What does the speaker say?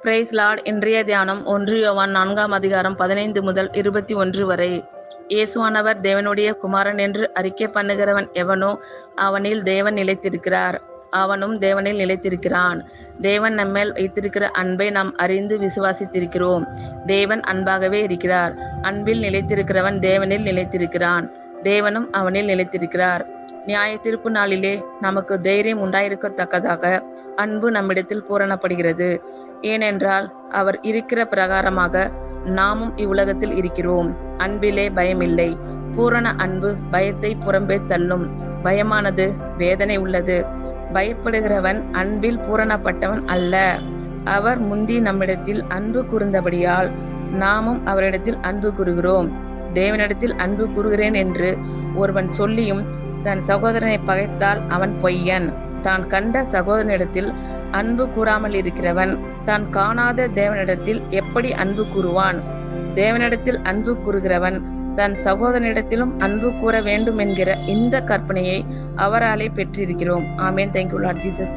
Price Lord. இன்றைய தியானம் 1 யோவான் 4ஆம் அதிகாரம் 15 முதல் 21 வரை. இயேசுவானவர் தேவனுடைய குமாரன் என்று அறிக்கை பண்ணுகிறவன் எவனோ அவனில் தேவன் நிலைத்திருக்கிறார், அவனும் தேவனில் நிலைத்திருக்கிறான். தேவன் நம்மேல் வைத்திருக்கிற அன்பை நாம் அறிந்து விசுவாசித்திருக்கிறோம். தேவன் அன்பாகவே இருக்கிறார். அன்பில் நிலைத்திருக்கிறவன் தேவனில் நிலைத்திருக்கிறான், தேவனும் அவனில் நிலைத்திருக்கிறார். நியாய தீர்ப்பு நாளிலே நமக்கு தைரியம் உண்டாயிருக்கத்தக்கதாக அன்பு நம்மிடத்தில் பூரணப்படுகிறது. ஏனென்றால் அவர் இருக்கிற பிரகாரமாக நாமும் இவ்வுலகத்தில் இருக்கிறோம். அன்பிலே பயமில்லை. பூரண அன்பு பயத்தை புறம்பே தள்ளும். பயமானது வேதனை உள்ளது. பயப்படுகிறவன் அன்பில் பூரணப்பட்டவன் அல்ல. அவர் முந்தி நம்மிடத்தில் அன்பு கூர்ந்தபடியால் நாமும் அவரிடத்தில் அன்பு கூறுகிறோம். தேவனிடத்தில் அன்பு கூறுகிறேன் என்று ஒருவன் சொல்லியும் தன் சகோதரனை பகைத்தால் அவன் பொய்யன். தான் கண்ட சகோதரனிடத்தில் அன்பு கூறாமல் இருக்கிறவன் தான் காணாத தேவனிடத்தில் எப்படி அன்பு கூறுவான்? தேவனிடத்தில் அன்பு கூறுகிறவன் தன் சகோதரனிடத்திலும் அன்பு கூற வேண்டும் என்கிற இந்த கற்பனையை அவராலே பெற்றிருக்கிறோம். ஆமென். Thank you Lord Jesus.